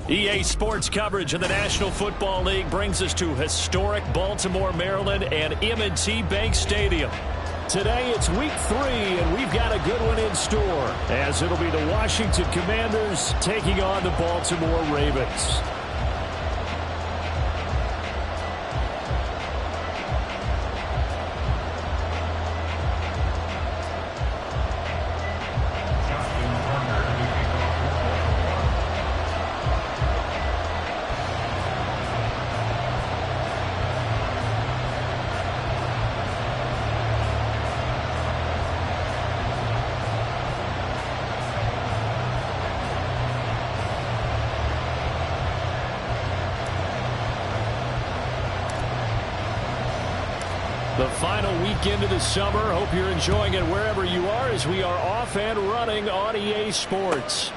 EA Sports coverage of the National Football League brings us to historic Baltimore, Maryland and M&T Bank Stadium. Today it's week 3, and we've got a good one in store, as it'll be the Washington Commanders taking on the Baltimore Ravens. The final weekend of the summer. Hope you're enjoying it wherever you are, as we are off and running on EA Sports.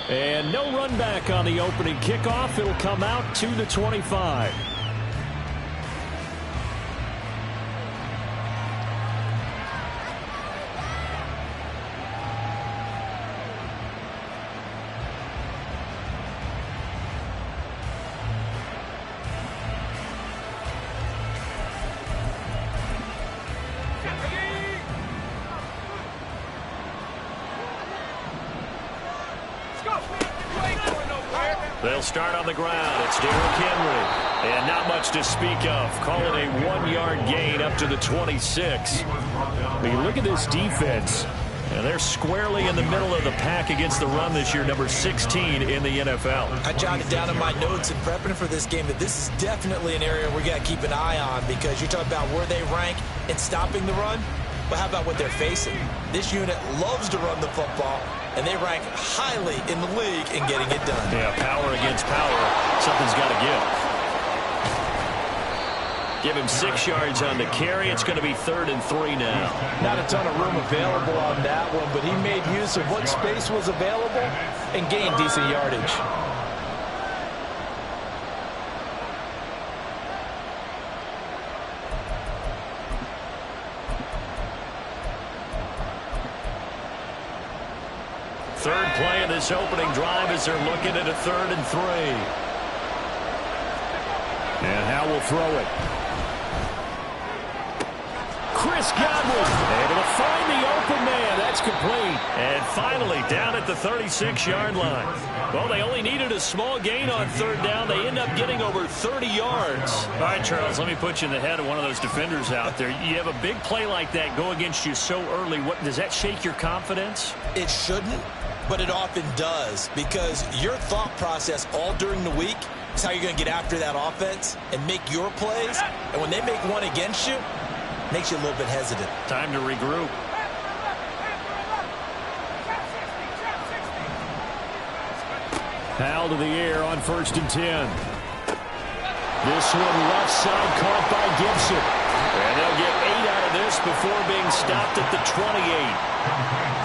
And no run back on the opening kickoff. It'll come out to the 25. They'll start on the ground. It's Derrick Henry. And not much to speak of. Call it a 1-yard gain up to the 26. I mean, look at this defense. And they're squarely in the middle of the pack against the run this year, number 16 in the NFL. I jotted down in my notes in prepping for this game that this is definitely an area we got to keep an eye on, because you're talking about where they rank in stopping the run. But how about what they're facing? This unit loves to run the football, and they rank highly in the league in getting it done. Yeah, power against power. Something's got to give. Give him 6 yards on the carry. It's going to be 3rd and 3 now. Not a ton of room available on that one, but he made use of what space was available and gained decent yardage. Third play of this opening drive as they're looking at a 3rd and 3. And Howe will throw it. Chris Godwin able to find the open man. That's complete. And finally down at the 36-yard line. Well, they only needed a small gain on 3rd down. They end up getting over 30 yards. All right, Charles, let me put you in the head of one of those defenders out there. You have a big play like that go against you so early. What does that shake your confidence? It shouldn't, but it often does, because your thought process all during the week is how you're going to get after that offense and make your plays. And when they make one against you, it makes you a little bit hesitant. Time to regroup. Howell to the air on 1st and 10. This one left side caught by Gibson. And they'll get 8 out of this before being stopped at the 28.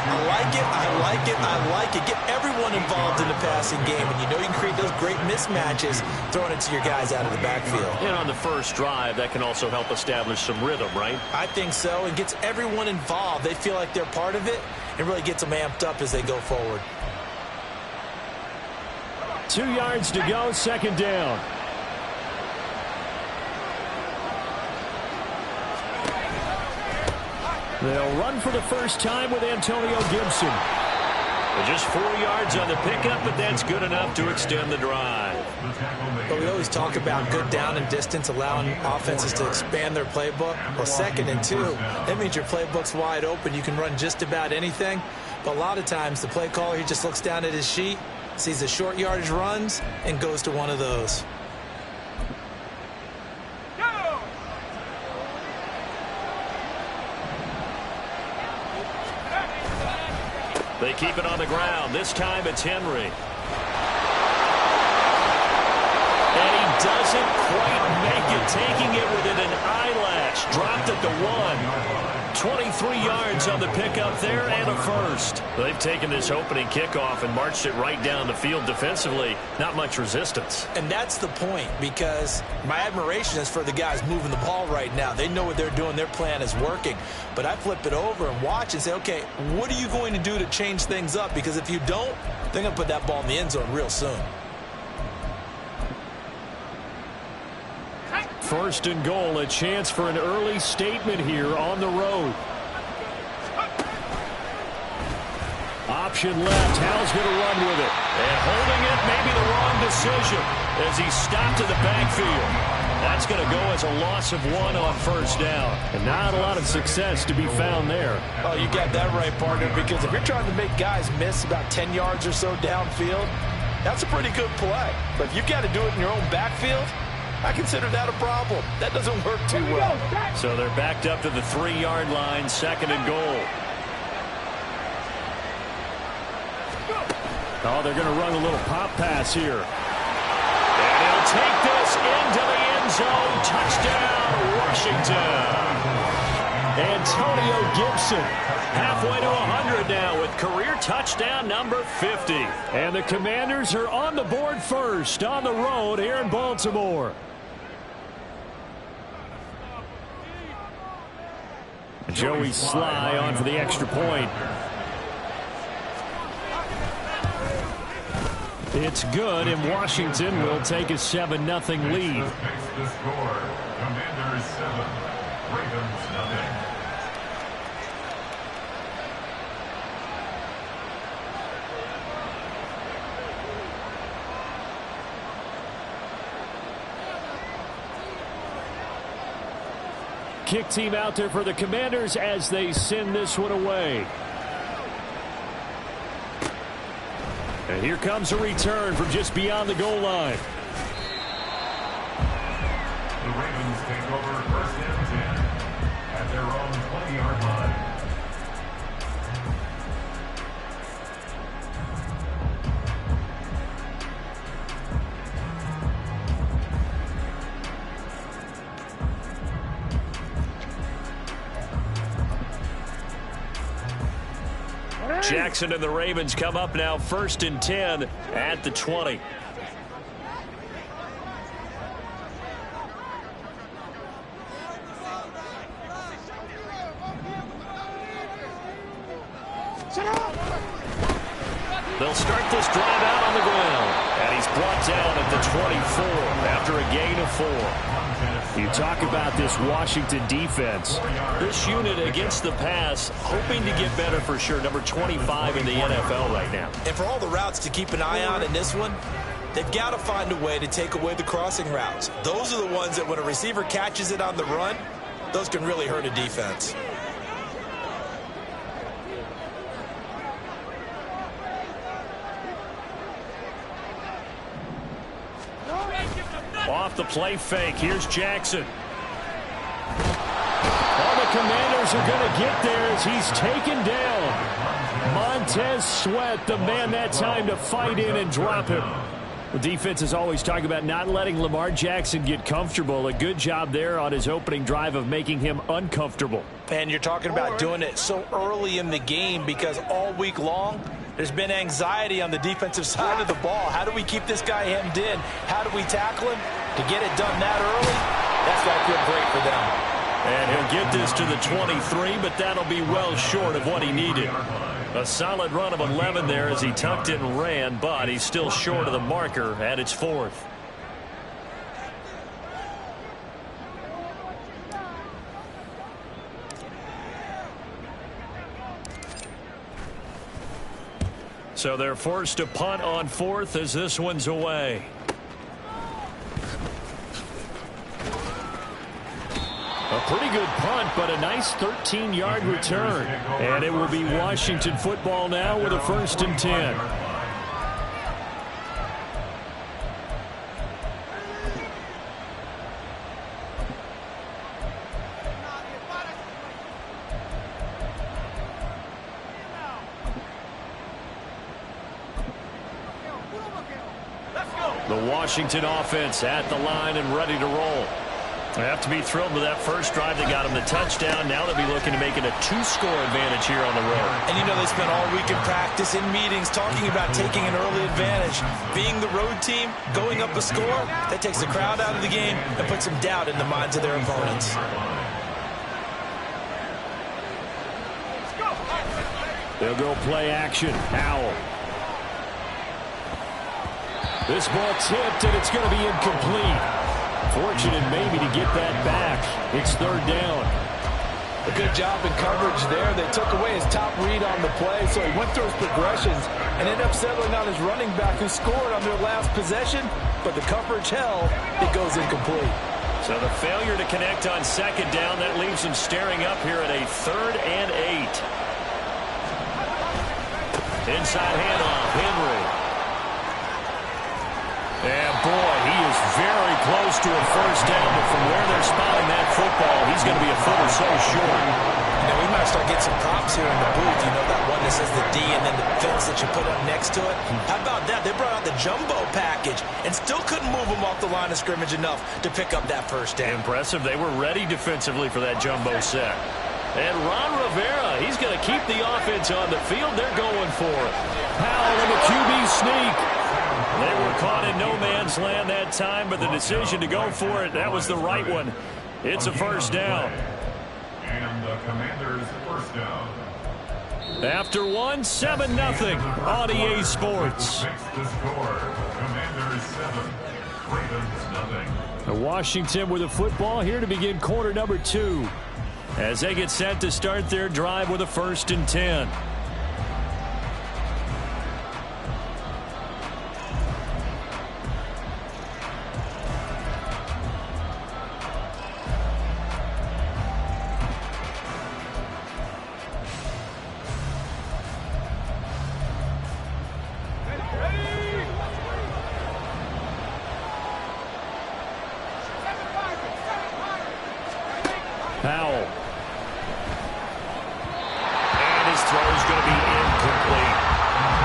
I like it, I like it, I like it. Get everyone involved in the passing game, and you know you can create those great mismatches throwing it to your guys out of the backfield. And on the first drive, that can also help establish some rhythm, right? I think so. It gets everyone involved. They feel like they're part of it, and really gets them amped up as they go forward. 2 yards to go, 2nd down. They'll run for the first time with Antonio Gibson. Just 4 yards on the pickup, but that's good enough to extend the drive. But we always talk about good down and distance, allowing offenses to expand their playbook. Well, 2nd and 2, that means your playbook's wide open. You can run just about anything. But a lot of times the play caller, he just looks down at his sheet, sees the short yardage runs, and goes to one of those. They keep it on the ground. This time it's Henry. And he doesn't quite make it, taking it within an eyelash. Dropped at the 1. 23 yards on the pickup there and a first. They've taken this opening kickoff and marched it right down the field defensively. Not much resistance. And that's the point, because my admiration is for the guys moving the ball right now. They know what they're doing. Their plan is working. But I flip it over and watch and say, okay, what are you going to do to change things up? Because if you don't, they're going to put that ball in the end zone real soon. 1st and goal, a chance for an early statement here on the road. Option left. Howell's going to run with it. And holding it, maybe the wrong decision as he stopped in the backfield. That's going to go as a loss of 1 on 1st down. And not a lot of success to be found there. Oh, you got that right, partner, because if you're trying to make guys miss about 10 yards or so downfield, that's a pretty good play. But if you've got to do it in your own backfield, I consider that a problem. That doesn't work too well. So they're backed up to the 3-yard line, 2nd and goal. Oh, they're going to run a little pop pass here. And he'll take this into the end zone. Touchdown, Washington. Antonio Gibson, halfway to 100 now with career touchdown number 50. And the Commanders are on the board first on the road here in Baltimore. Joey Sly on for the extra point. It's good, and Washington will take a 7-0 lead. The score, Commanders 7, Ravens 0. Kick team out there for the Commanders as they send this one away. And here comes a return from just beyond the goal line. The Ravens take over 1st and 10 at their own 20-yard line. Jackson and the Ravens come up now 1st and 10 at the 20. They'll start this drive out on the ground. And he's brought down at the 24 after a gain of 4. You talk about this Washington defense. This unit against the pass, hoping to get better for sure. Number 25 in the NFL right now. And for all the routes to keep an eye on in this one, they've got to find a way to take away the crossing routes. Those are the ones that when a receiver catches it on the run, those can really hurt a defense. Off the play fake. Here's Jackson. All the Commanders are going to get there as he's taken down. Montez Sweat, the man that time to fight in and drop him. The defense is always talking about not letting Lamar Jackson get comfortable. A good job there on his opening drive of making him uncomfortable. And you're talking about doing it so early in the game because all week long, there's been anxiety on the defensive side of the ball. How do we keep this guy hemmed in? How do we tackle him? To get it done that early, that's got to feel great for them. And he'll get this to the 23, but that'll be well short of what he needed. A solid run of 11 there as he tucked it and ran, but he's still short of the marker at its 4th. So they're forced to punt on 4th as this one's away. A pretty good punt, but a nice 13-yard return. And it will be Washington football now with a 1st and 10. The Washington offense at the line and ready to roll. They have to be thrilled with that first drive that got them the touchdown. Now they'll be looking to make it a 2-score advantage here on the road. And you know they spent all week in practice, in meetings, talking about taking an early advantage. Being the road team, going up a score, that takes the crowd out of the game and puts some doubt in the minds of their opponents. They'll go play action. Howell. This ball tipped, and it's going to be incomplete. Fortunate maybe to get that back. It's third down. A good job in coverage there. They took away his top read on the play, so he went through his progressions and ended up settling on his running back who scored on their last possession, but the coverage held. It goes incomplete. So the failure to connect on second down, that leaves them staring up here at a 3rd and 8. Inside handoff, Henry. And boy, he is very close to a first down, but from where they're spotting that football, he's going to be a foot or so short. Now, we might start getting some props here in the booth. You know, that one that says the D and then the fence that you put up next to it? How about that? They brought out the jumbo package and still couldn't move him off the line of scrimmage enough to pick up that first down. Impressive. They were ready defensively for that jumbo set. And Ron Rivera, he's going to keep the offense on the field. They're going for it. Powell in the QB sneak. They were caught in no man's land that time, but the decision to go for it, that was the right one. It's a first down. And the Commanders' first down. After one, 7-0 on EA Sports. Makes the score. Commanders 7, Ravens 0. Washington with the football here to begin quarter number 2. As they get set to start their drive with a 1st and 10. Powell. And his throw is going to be incomplete.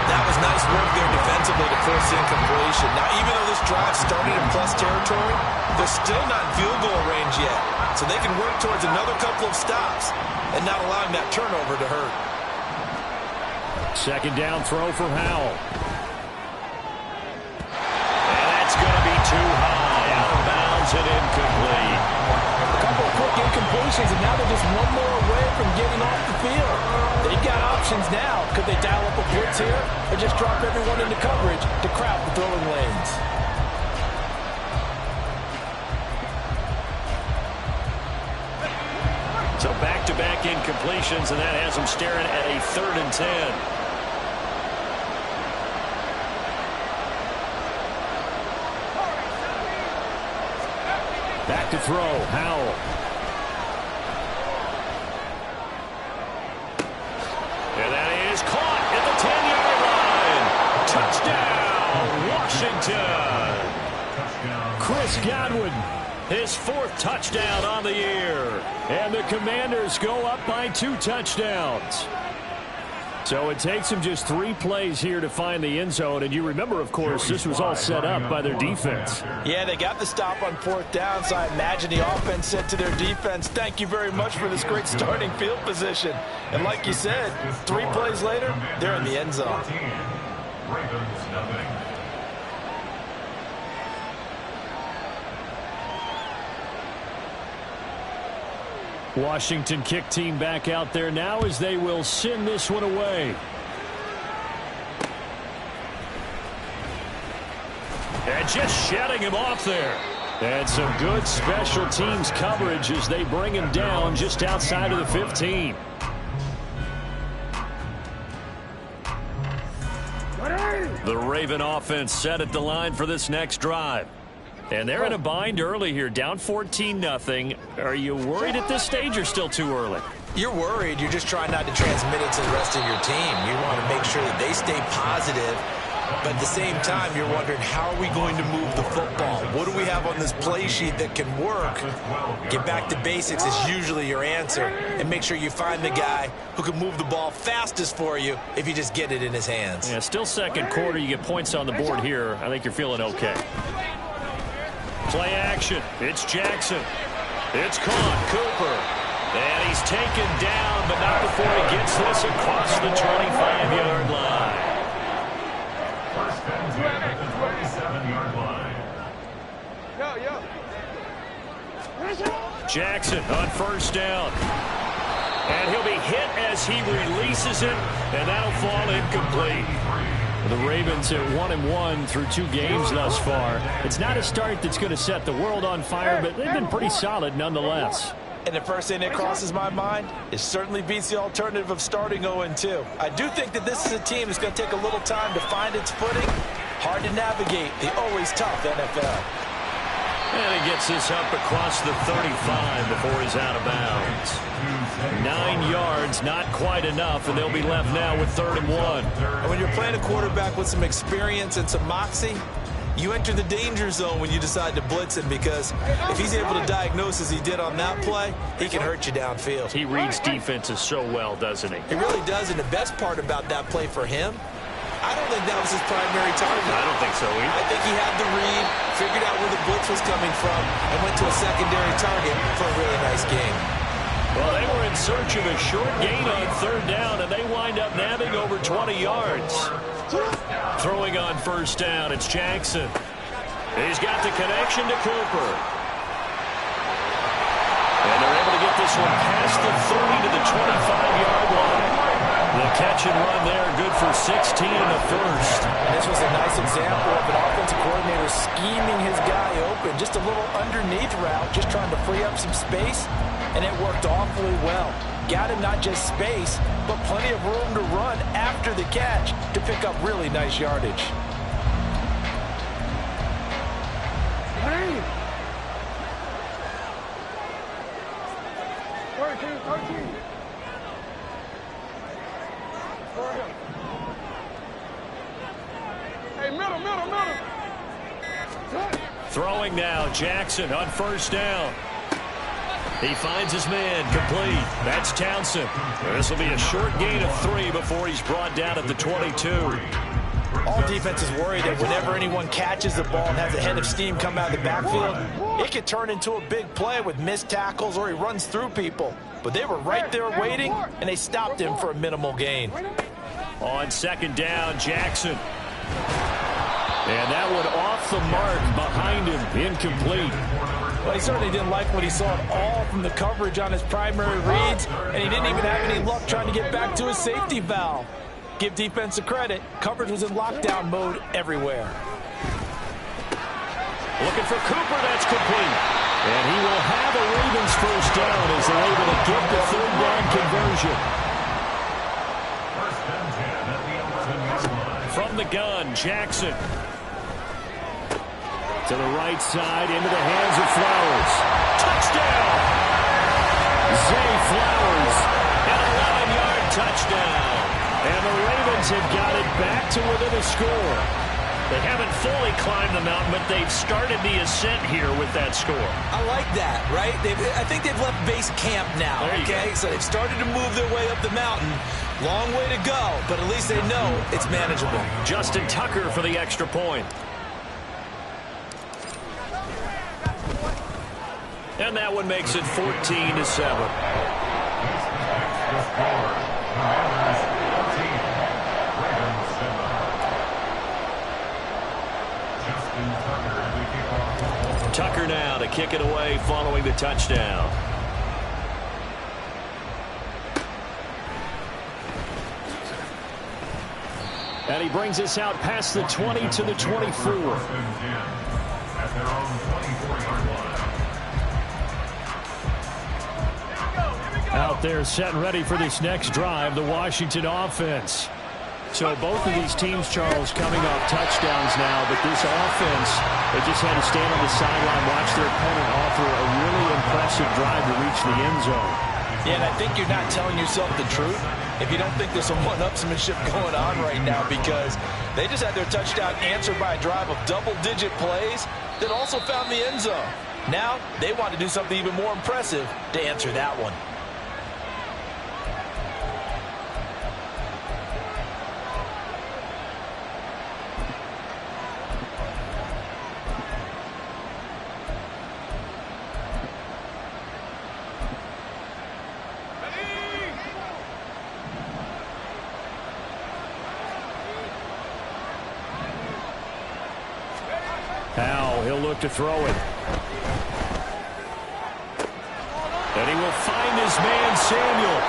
That was nice work there defensively to force incompletion. Now, even though this drive started in plus territory, they're still not in field goal range yet. So they can work towards another couple of stops and not allowing that turnover to hurt. Second down throw for Howell. And that's going to be too high. Out of bounds and incomplete. A couple of quick incompletions, and now they're just one more away from getting off the field. They've got options now. Could they dial up a blitz here or just drop everyone into coverage to crowd the throwing lanes? So back-to-back incompletions, and that has them staring at a 3rd and 10. Back to throw, Howell. And that is caught at the 10-yard line. Touchdown, Washington. Chris Godwin, his 4th touchdown on the year. And the Commanders go up by 2 touchdowns. So it takes them just 3 plays here to find the end zone. And you remember, of course, this was all set up by their defense. Yeah, they got the stop on 4th down, so I imagine the offense said to their defense, thank you very much for this great starting field position. And like you said, 3 plays later, they're in the end zone. Ravens 0. Washington kick team back out there now as they will send this one away. And just shutting him off there. And some good special teams coverage as they bring him down just outside of the 15. The Raven offense set at the line for this next drive. And they're in a bind early here, down 14-0. Are you worried at this stage or still too early? You're worried. You're just trying not to transmit it to the rest of your team. You want to make sure that they stay positive. But at the same time, you're wondering, how are we going to move the football? What do we have on this play sheet that can work? Get back to basics is usually your answer. And make sure you find the guy who can move the ball fastest for you if you just get it in his hands. Yeah, still second quarter. You get points on the board here. I think you're feeling okay. Play action. It's Jackson. It's caught. Cooper. And he's taken down, but not before he gets this across the 25-yard line. First and 10 at the 27-yard line. Jackson on first down. And he'll be hit as he releases it, and that'll fall incomplete. The Ravens at 1-1 through 2 games thus far. It's not a start that's going to set the world on fire, but they've been pretty solid nonetheless. And the first thing that crosses my mind is certainly beats the alternative of starting 0-2. I do think that this is a team that's going to take a little time to find its footing. Hard to navigate the always tough NFL. And he gets this up across the 35 before he's out of bounds. 9 yards, not quite enough, and they'll be left now with 3rd and 1. And when you're playing a quarterback with some experience and some moxie, you enter the danger zone when you decide to blitz him, because if he's able to diagnose as he did on that play, he can hurt you downfield. He reads defenses so well, doesn't he? He really does, and the best part about that play for him, I don't think that was his primary target. I don't think so either. I think he had the read, figured out where the blitz was coming from, and went to a secondary target for a really nice game. Well, they were in search of a short gain on 3rd down, and they wind up nabbing over 20 yards. Throwing on 1st down, it's Jackson. He's got the connection to Cooper. And they're able to get this one past the 30 to the 25-yard line. The catch and run there, good for 16 in the first. This was a nice example of an offensive coordinator scheming his guy open. Just a little underneath route, just trying to free up some space, and it worked awfully well. Got him not just space, but plenty of room to run after the catch to pick up really nice yardage. Throwing now, Jackson on 1st down. He finds his man, complete. That's Townsend. This will be a short gain of 3 before he's brought down at the 22. All defenses worry that whenever anyone catches the ball and has a head of steam come out of the backfield, it could turn into a big play with missed tackles or he runs through people. But they were right there waiting, and they stopped him for a minimal gain. On 2nd down, Jackson. And that one off the mark behind him, incomplete. Well, he certainly didn't like what he saw at all from the coverage on his primary reads, and he didn't even have any luck trying to get back to his safety valve. Give defense a credit. Coverage was in lockdown mode everywhere. Looking for Cooper, that's complete. And he will have a Ravens 1st down as they're able to get the 3rd down conversion. From the gun, Jackson. To the right side, into the hands of Flowers. Touchdown! Zay Flowers, an 11-yard touchdown. And the Ravens have got it back to within a score. They haven't fully climbed the mountain, but they've started the ascent here with that score. I like that, right? I think they've left base camp now, okay? So they've started to move their way up the mountain. Long way to go, but at least they know it's manageable. Justin Tucker for the extra point. And that one makes it 14-7. Tucker now to kick it away following the touchdown. And he brings us out past the 20 to the 24. Out there set and ready for this next drive, the Washington offense. So both of these teams, Charles, coming off touchdowns now, but this offense, they just had to stand on the sideline, watch their opponent offer a really impressive drive to reach the end zone. Yeah, and I think you're not telling yourself the truth if you don't think there's some one-upsmanship going on right now, because they just had their touchdown answered by a drive of double-digit plays that also found the end zone. Now they want to do something even more impressive to answer that one. Now he'll look to throw it. And he will find his man, Samuel.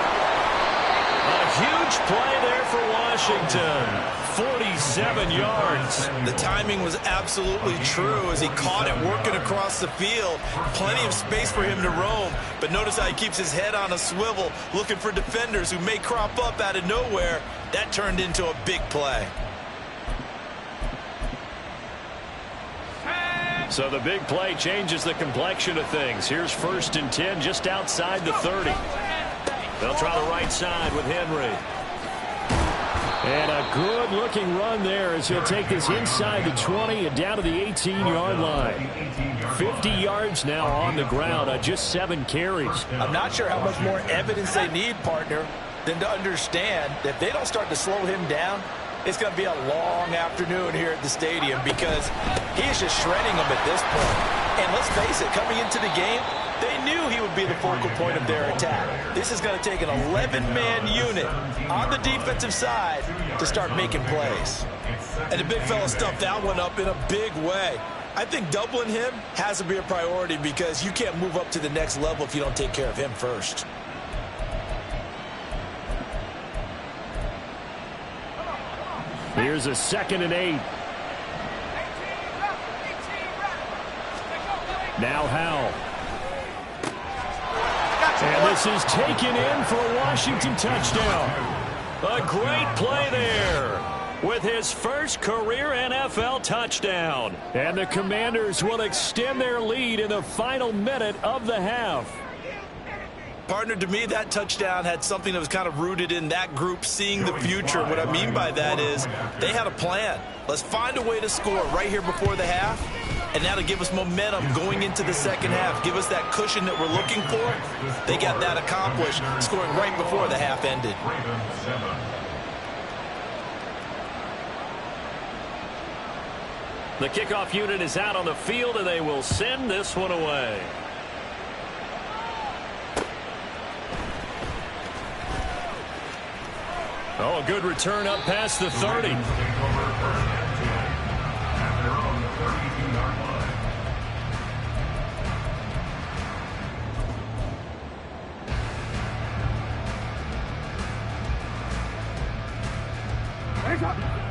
A huge play there for Washington. 47 yards. The timing was absolutely true as he caught it working across the field. Plenty of space for him to roam, but notice how he keeps his head on a swivel looking for defenders who may crop up out of nowhere. That turned into a big play. So the big play changes the complexion of things. Here's 1st and 10 just outside the 30. They'll try the right side with Henry. And a good-looking run there as he'll take this inside the 20 and down to the 18-yard line. 50 yards now on the ground on just 7 carries. I'm not sure how much more evidence they need, partner, than to understand that if they don't start to slow him down, it's going to be a long afternoon here at the stadium because he is just shredding them at this point. And let's face it, coming into the game, they knew he would be the focal point of their attack. This is going to take an 11-man unit on the defensive side to start making plays. And the big fella stuffed that one up in a big way. I think doubling him has to be a priority because you can't move up to the next level if you don't take care of him first. Here's a 2nd and 8. Now Howell. And this is taken in for a Washington touchdown. A great play there with his first career NFL touchdown. And the Commanders will extend their lead in the final minute of the half. Partner, to me, that touchdown had something that was kind of rooted in that group seeing the future. What I mean by that is they had a plan. Let's find a way to score right here before the half, and that'll give us momentum going into the second half. Give us that cushion that we're looking for. They got that accomplished, scoring right before the half ended. The kickoff unit is out on the field, and they will send this one away. Oh, a good return up past the 30.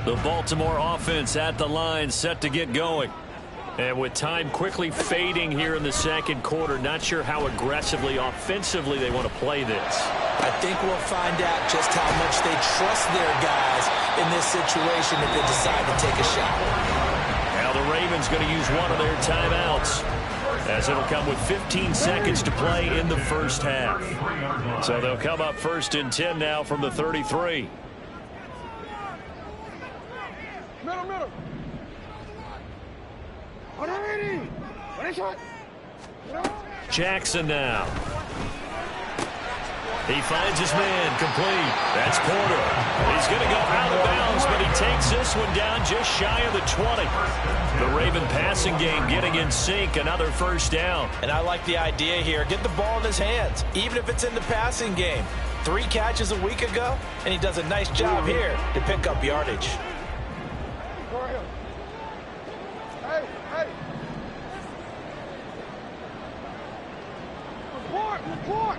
The Baltimore offense at the line set to get going. And with time quickly fading here in the second quarter, not sure how aggressively, offensively they want to play this. I think we'll find out just how much they trust their guys in this situation if they decide to take a shot. Now the Ravens going to use one of their timeouts, as it'll come with 15 seconds to play in the first half. So they'll come up 1st and 10 now from the 33. Middle. Jackson now. He finds his man complete. That's Porter. He's going to go out of bounds, but he takes this one down just shy of the 20. The Raven passing game getting in sync. Another first down. And I like the idea here. Get the ball in his hands, even if it's in the passing game. 3 catches a week ago, and he does a nice job here to pick up yardage. Hey. Report.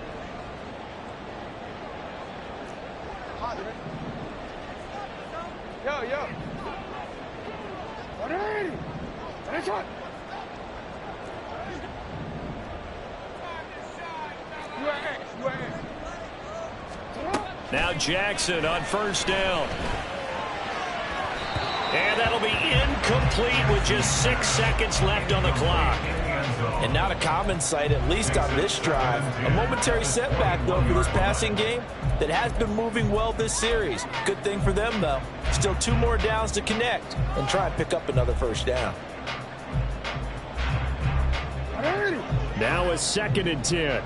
Yo. Now Jackson on first down. And that'll be incomplete with just 6 seconds left on the clock. And not a common sight, at least on this drive. A momentary setback, though, for this passing game that has been moving well this series. Good thing for them, though. Still 2 more downs to connect and try and pick up another first down. Now a 2nd and 10.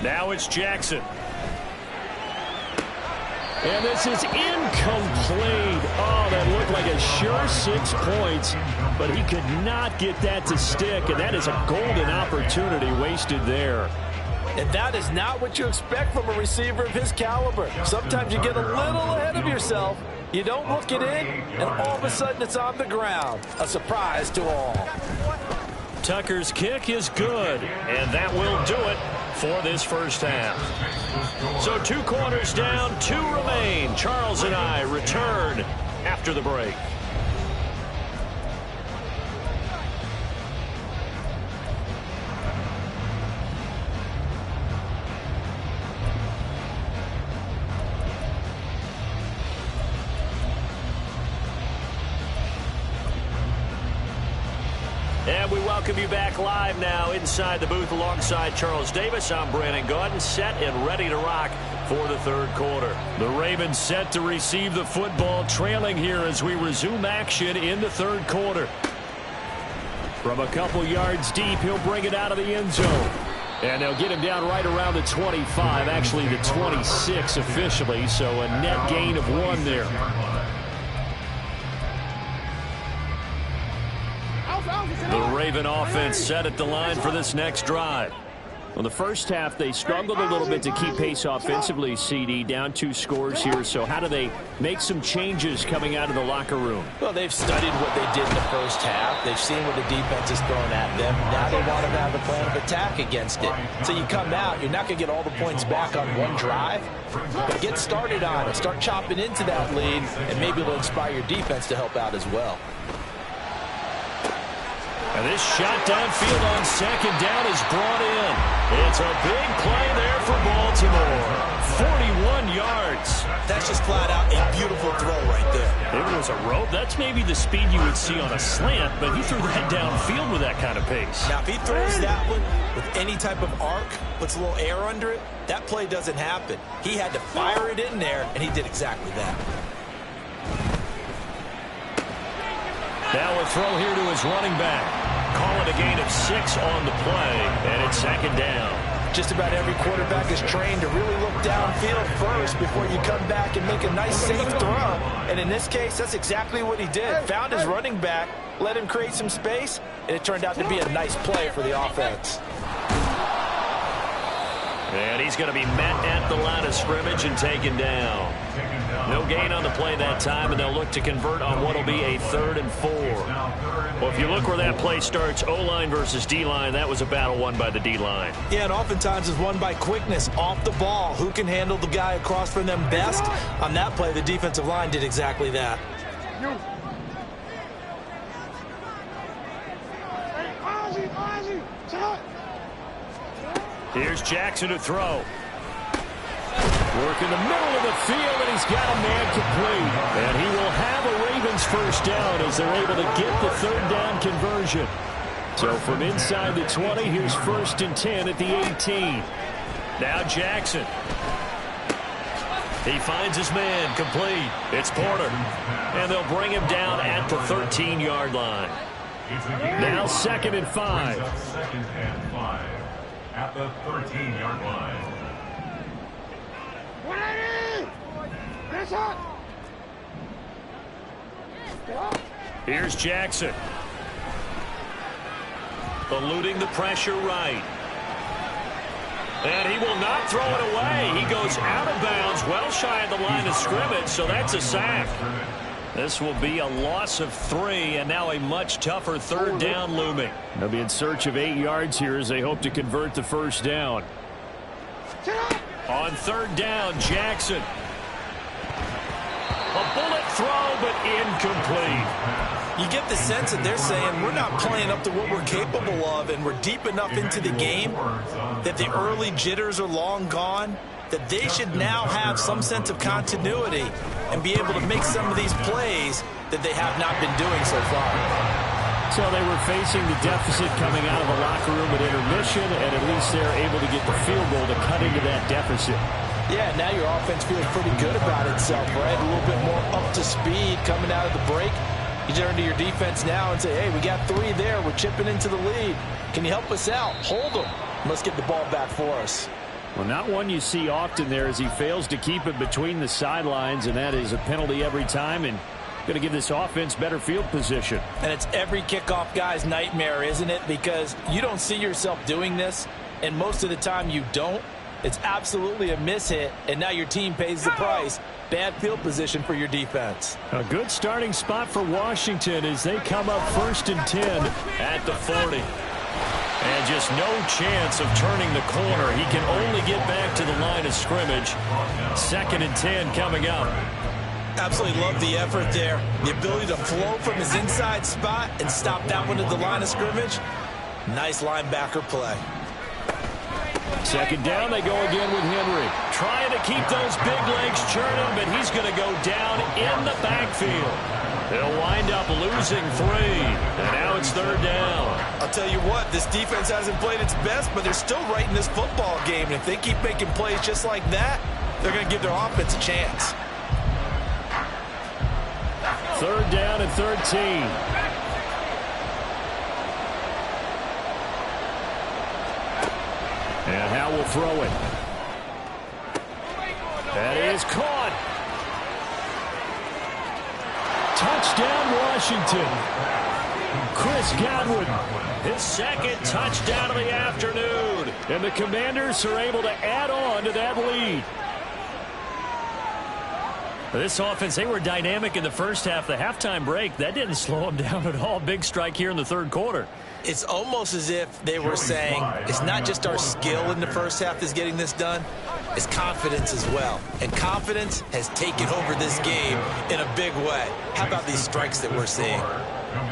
Now it's Jackson. And this is incomplete. Oh, that looked like a sure 6 points, but he could not get that to stick, and that is a golden opportunity wasted there. And that is not what you expect from a receiver of his caliber. Sometimes you get a little ahead of yourself, you don't look it in, and all of a sudden it's on the ground. A surprise to all. Tucker's kick is good, and that will do it for this first half. So 2 quarters down, 2 remain. Charles and I return after the break. And we welcome you back live now inside the booth alongside Charles Davis. I'm Brandon Gaudin, set and ready to rock for the third quarter. The Ravens set to receive the football, trailing here as we resume action in the third quarter. From a couple yards deep, he'll bring it out of the end zone. And they'll get him down right around the 25, actually the 26 officially, so a net gain of 1 there. The Raven offense set at the line for this next drive. Well, the first half, they struggled a little bit to keep pace offensively, CD, down 2 scores here. So how do they make some changes coming out of the locker room? Well, they've studied what they did in the first half. They've seen what the defense is throwing at them. Now they want to have a plan of attack against it. So you come out, you're not going to get all the points back on one drive, but get started on it. Start chopping into that lead, and maybe it'll inspire your defense to help out as well. And this shot downfield on second down is brought in. It's a big play there for Baltimore. 41 yards. That's just flat out a beautiful throw right there. It was a rope. That's maybe the speed you would see on a slant, but he threw that downfield with that kind of pace. Now, if he throws that one with any type of arc, puts a little air under it, that play doesn't happen. He had to fire it in there, and he did exactly that. Now a throw here to his running back. Call it a gain of 6 on the play, and it's second down. Just about every quarterback is trained to really look downfield first before you come back and make a nice, safe throw. And in this case, that's exactly what he did. Found his running back, let him create some space, and it turned out to be a nice play for the offense. And he's going to be met at the line of scrimmage and taken down. No gain on the play that time, and they'll look to convert on what will be a 3rd and 4. Well, if you look where that play starts, O-line versus D-line, that was a battle won by the D-line. Yeah, and oftentimes it's won by quickness off the ball. Who can handle the guy across from them best? On that play, the defensive line did exactly that. Here's Jackson to throw. Work in the middle of the field, and he's got a man complete. And he will have a Ravens first down as they're able to get the 3rd down conversion. So from inside the 20, here's 1st and 10 at the 18. Now Jackson. He finds his man complete. It's Porter. And they'll bring him down at the 13-yard line. Now 2nd and 5. 2nd and 5 at the 13-yard line. Here's Jackson. Eluding the pressure right. And he will not throw it away. He goes out of bounds, well shy of the line of scrimmage, so that's a sack. This will be a loss of 3, and now a much tougher 3rd down looming. They'll be in search of 8 yards here as they hope to convert the first down. On 3rd down, Jackson. A bullet throw, but incomplete. You get the sense that they're saying we're not playing up to what we're capable of, and we're deep enough into the game that the early jitters are long gone, that they should now have some sense of continuity and be able to make some of these plays that they have not been doing so far. So they were facing the deficit coming out of the locker room at intermission, and at least they're able to get the field goal to cut into that deficit. Yeah, now your offense feels pretty good about itself, right? A little bit more up to speed coming out of the break. You turn to your defense now and say, hey, we got 3 there. We're chipping into the lead. Can you help us out? Hold them. Let's get the ball back for us. Well, not one you see often there as he fails to keep it between the sidelines, and that is a penalty every time, and going to give this offense better field position. And it's every kickoff guy's nightmare, isn't it? Because you don't see yourself doing this, and most of the time you don't. It's absolutely a mishit, and now your team pays the price. Bad field position for your defense. A good starting spot for Washington as they come up 1st and 10 at the 40. And just no chance of turning the corner. He can only get back to the line of scrimmage. 2nd and 10 coming up. Absolutely love the effort there. The ability to flow from his inside spot and stop that one at the line of scrimmage. Nice linebacker play. 2nd down, they go again with Henry. Trying to keep those big legs churning, but he's going to go down in the backfield. They'll wind up losing 3. And now it's 3rd down. I'll tell you what, this defense hasn't played its best, but they're still right in this football game. And if they keep making plays just like that, they're going to give their offense a chance. 3rd down and 13. And Howe will throw it. That is caught. Touchdown, Washington. Chris Godwin, his 2nd touchdown of the afternoon. And the Commanders are able to add on to that lead. This offense, they were dynamic in the first half. The halftime break, that didn't slow them down at all. Big strike here in the 3rd quarter. It's almost as if they were saying, it's not just our skill in the first half that's getting this done, it's confidence as well. And confidence has taken over this game in a big way. How about these strikes that we're seeing?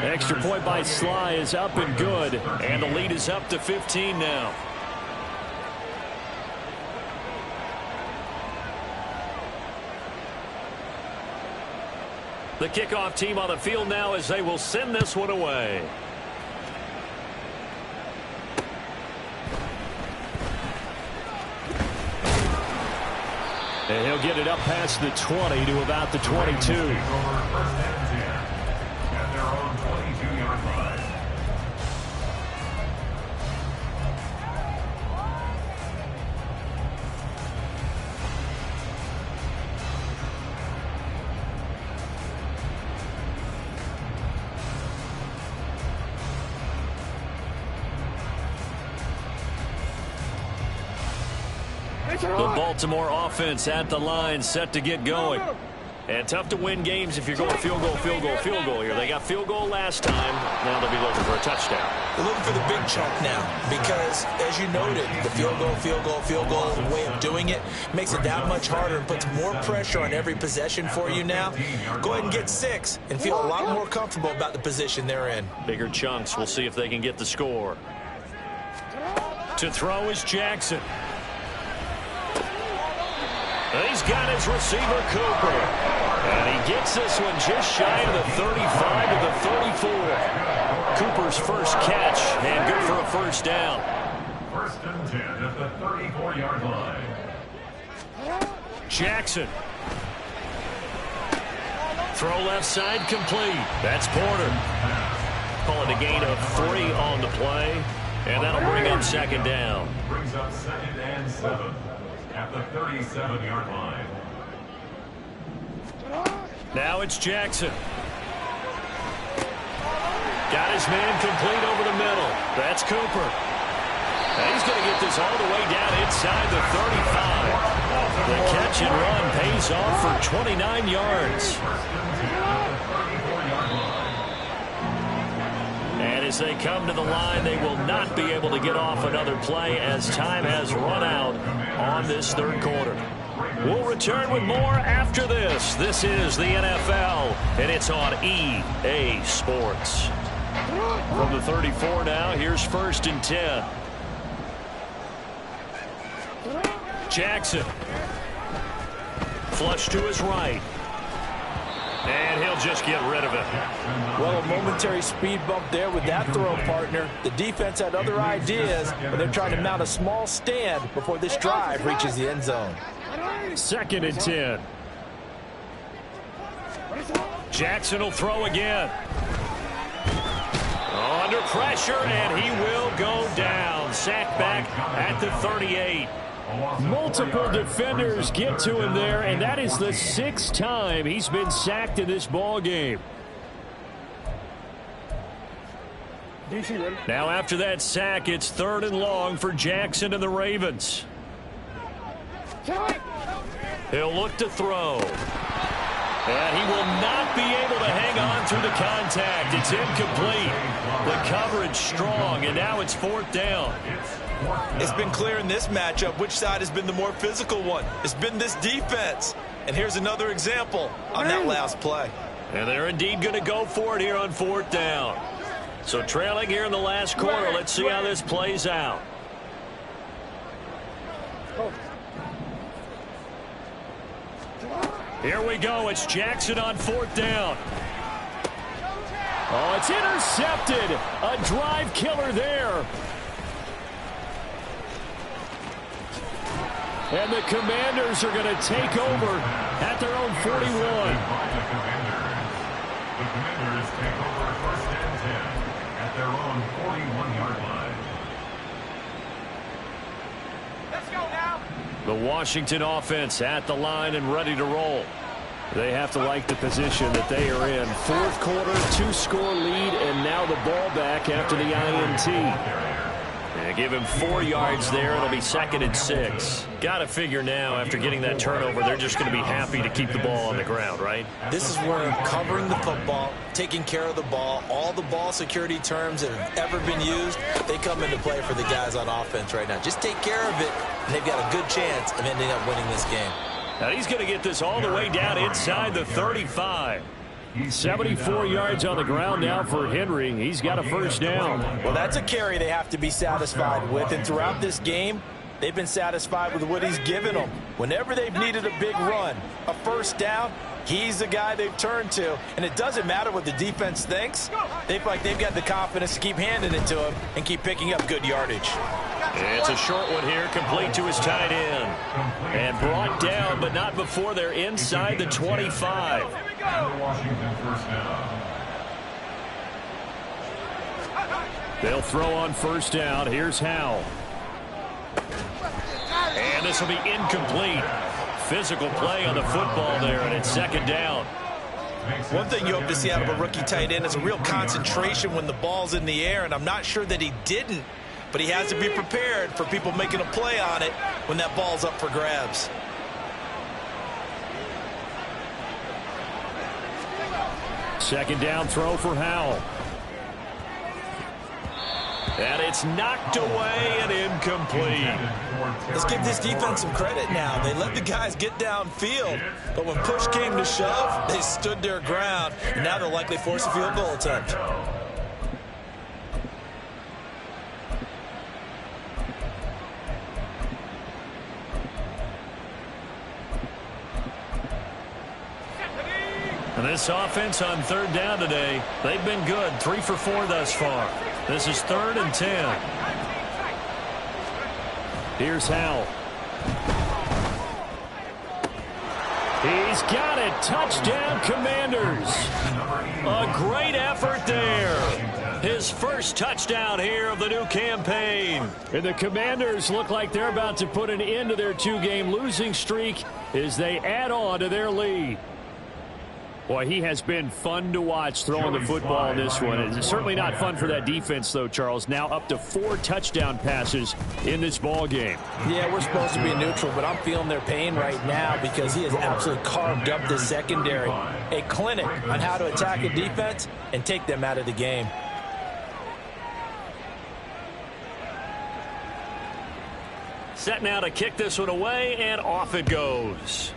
Extra point by Sly is up and good. And the lead is up to 15 now. The kickoff team on the field now as they will send this one away. And he'll get it up past the 20 to about the 22. At their own 22-yard line. The Baltimore offense at the line, set to get going. And tough to win games if you're going field goal, field goal, field goal here. They got field goal last time. Now they'll be looking for a touchdown. They're looking for the big chunk now because, as you noted, the field goal way of doing it makes it that much harder and puts more pressure on every possession for you now. Go ahead and get 6 and feel a lot more comfortable about the position they're in. Bigger chunks. We'll see if they can get the score. To throw is Jackson. He's got his receiver, Cooper. And he gets this one just shy of the 35 to the 34. Cooper's first catch, and good for a first down. 1st and 10 at the 34-yard line. Jackson. Throw left side complete. That's Porter. Call it a gain of 3 on the play. And that'll bring up 2nd down. Brings up 2nd and 7 at the 37-yard line. Now it's Jackson. Got his man complete over the middle. That's Cooper. And he's going to get this all the way down inside the 35. The catch and run pays off for 29 yards. And as they come to the line, they will not be able to get off another play as time has run out on this 3rd quarter. We'll return with more after this. This is the NFL, and it's on EA Sports. From the 34 now, here's 1st and 10. Jackson. Flush to his right. And he'll just get rid of it. Well, a momentary speed bump there with that throw, partner. The defense had other ideas, but they're trying to mount a small stand before this drive reaches the end zone. 2nd and 10. Jackson will throw again. Under pressure, and he will go down. Sacked back at the 38. Multiple defenders get to him there, and that is the 6th time he's been sacked in this ball game. Now after that sack, it's 3rd and long for Jackson and the Ravens. He'll look to throw. And he will not be able to hang on through the contact. It's incomplete. The coverage strong, and now it's 4th down. It's been clear in this matchup which side has been the more physical one. It's been this defense. And here's another example on that last play. And they're indeed going to go for it here on 4th down. So trailing here in the last quarter. Let's see how this plays out. Here we go. It's Jackson on 4th down. Oh, it's intercepted. A drive killer there. And the Commanders are going to take over at their own 41. The Commanders take over 1st and 10 at their own 41-yard line. Let's go now. The Washington offense at the line and ready to roll. They have to like the position that they are in. 4th quarter, 2-score lead, and now the ball back after the INT. And give him 4 yards there. It'll be 2nd and 6. Got to figure now, after getting that turnover, they're just going to be happy to keep the ball on the ground, right? This is where covering the football, taking care of the ball, all the ball security terms that have ever been used, they come into play for the guys on offense right now. Just take care of it, and they've got a good chance of ending up winning this game. Now he's going to get this all the way down inside the 35. 74 yards on the ground now for Henry. He's got a 1st down. Well, that's a carry they have to be satisfied with. And throughout this game, they've been satisfied with what he's given them. Whenever they've needed a big run, a 1st down, he's the guy they've turned to. And it doesn't matter what the defense thinks. They feel like they've got the confidence to keep handing it to him and keep picking up good yardage. It's a short one here, complete to his tight end. And brought down, but not before they're inside the 25. Washington 1st down. They'll throw on 1st down. Here's Howell. And this will be incomplete. Physical play on the football there, and it's 2nd down. One thing you hope to see out of a rookie tight end is a real concentration when the ball's in the air, and I'm not sure that he didn't, but he has to be prepared for people making a play on it when that ball's up for grabs. Second down throw for Howell. And it's knocked away and incomplete. Let's give this defense some credit now. They let the guys get downfield, but when push came to shove, they stood their ground, and now they'll likely force a field goal attempt. And this offense on 3rd down today, they've been good. 3 for 4 thus far. This is 3rd and 10. Here's Howell. He's got it. Touchdown, Commanders. A great effort there. His 1st touchdown here of the new campaign. And the Commanders look like they're about to put an end to their 2-game losing streak as they add on to their lead. Boy, he has been fun to watch throwing the football in this one. It's certainly not fun for that defense, though, Charles. Now up to 4 touchdown passes in this ball game. Yeah, we're supposed to be neutral, but I'm feeling their pain right now because he has absolutely carved up this secondary. A clinic on how to attack a defense and take them out of the game. Set now to kick this one away, and off it goes.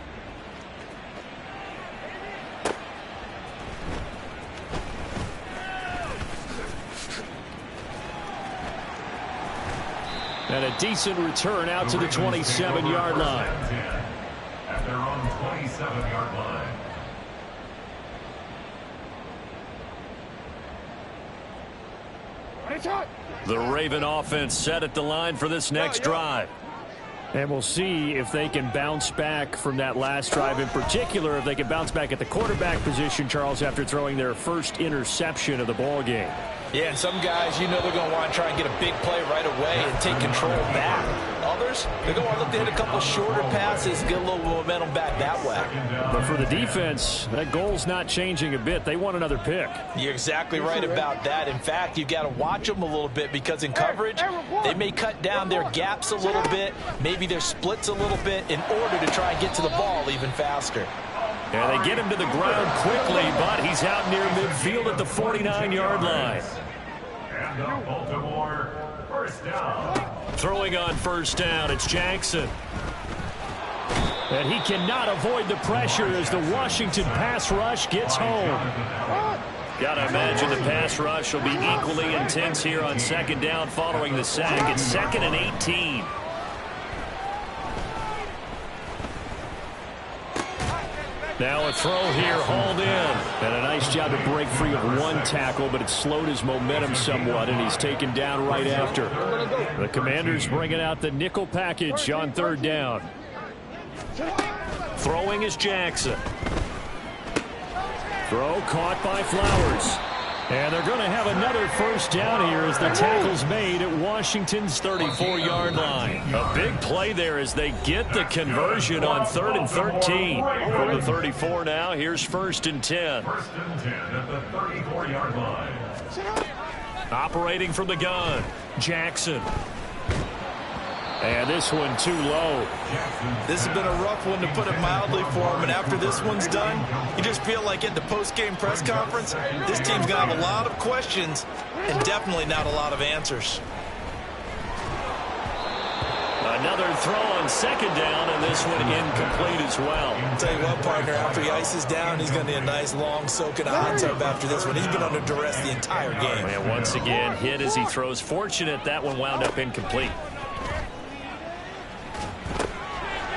And a decent return out to the 27-yard line. At their own 27-yard line. The Raven offense set at the line for this next drive. And we'll see if they can bounce back from that last drive. In particular, if they can bounce back at the quarterback position, Charles, after throwing their first interception of the ball game. Yeah, and some guys, you know they're going to want to try and get a big play right away and take control back. Others, they're going to look to hit a couple shorter passes, get a little momentum back that way. But for the defense, that goal's not changing a bit. They want another pick. You're exactly right about that. In fact, you've got to watch them a little bit because in coverage, they may cut down their gaps a little bit, maybe their splits a little bit in order to try and get to the ball even faster. And they get him to the ground quickly, but he's out near midfield at the 49-yard line. And the Baltimore first down. Throwing on first down, it's Jackson. And he cannot avoid the pressure as the Washington pass rush gets home. Got to imagine the pass rush will be equally intense here on second down following the sack. It's 2nd and 18. Now a throw here, hauled in. And a nice job to break free of one tackle, but it slowed his momentum somewhat, and he's taken down right after. The Commanders bringing out the nickel package on third down. Throwing is Jackson. Throw caught by Flowers. And they're going to have another first down here as the tackle's made at Washington's 34-yard line. A big play there as they get the conversion on 3rd and 13. From the 34 now, here's 1st and 10. 1st and 10 at the 34-yard line. Operating from the gun, Jackson. And this one too low. This has been a rough one, to put it mildly, for him. And after this one's done, you just feel like at the post-game press conference, this team's going to have a lot of questions and definitely not a lot of answers. Another throw on second down, and this one incomplete as well. I'll tell you what, partner, after he ices down, he's going to need a nice long soak in a hot tub after this one. He's been under duress the entire game. And once again, hit as he throws. Fortunate that one wound up incomplete.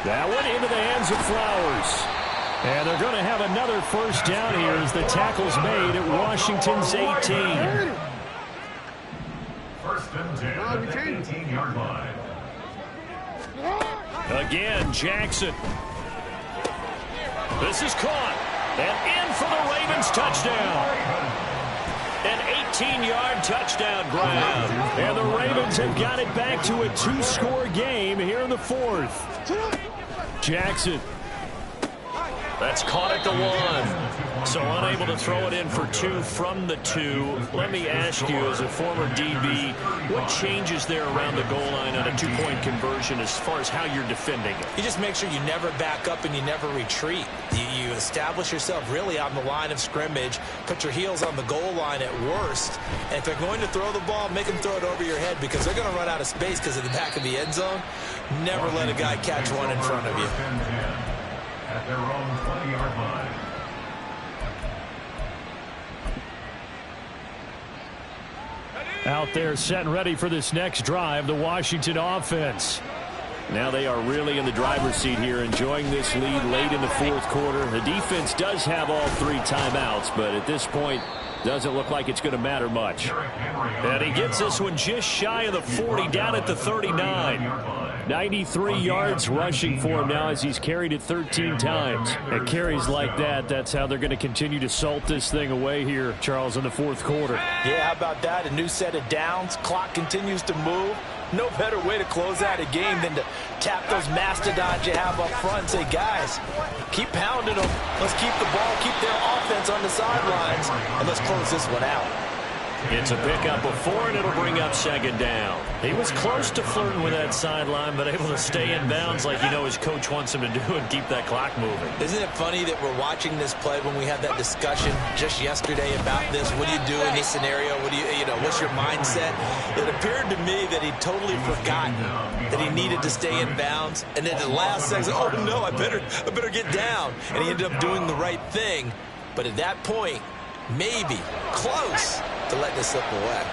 That one into the hands of Flowers. And they're going to have another first down here as the tackle's made at Washington's 18. 1st and 10 at the 18-yard line. Again, Jackson. This is caught. And in for the Ravens touchdown. An 18-yard touchdown grab. And the Ravens have got it back to a 2-score game here in the 4th. Jackson. That's caught at the 1. So unable to throw it in for 2 from the 2. Let me ask you, as a former DB, what changes there around the goal line on a 2-point conversion as far as how you're defending it? You just make sure you never back up and you never retreat. You establish yourself really on the line of scrimmage, put your heels on the goal line at worst, and if they're going to throw the ball, make them throw it over your head because they're going to run out of space because of the back of the end zone. Never let a guy catch one in front of you. At their own 20-yard line. Out there set and ready for this next drive, the Washington offense. Now they are really in the driver's seat here, enjoying this lead late in the 4th quarter. The defense does have all 3 timeouts, but at this point, doesn't look like it's going to matter much. And he gets this one just shy of the 40, down at the 39. 93 yards rushing for him now as he's carried it 13 times. At carries like that, that's how they're going to continue to salt this thing away here, Charles, in the 4th quarter. Yeah, how about that? A new set of downs. Clock continues to move. No better way to close out a game than to tap those mastodons you have up front and say, guys, keep pounding them. Let's keep the ball, keep their offense on the sidelines, and let's close this one out. It's a pickup of 4, and it'll bring up second down. He was close to flirting with that sideline, but able to stay in bounds like his coach wants him to do and keep that clock moving. Isn't it funny that we're watching this play when we had that discussion just yesterday about this? What do you do in this scenario? What do what's your mindset? It appeared to me that he'd totally forgotten that he needed to stay in bounds, and then the last second, oh no, I better get down. And he ended up doing the right thing. But at that point, maybe close to let this slip away.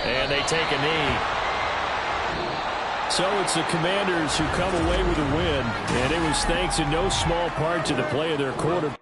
And they take a knee. So it's the Commanders who come away with a win, and it was thanks in no small part to the play of their quarterback.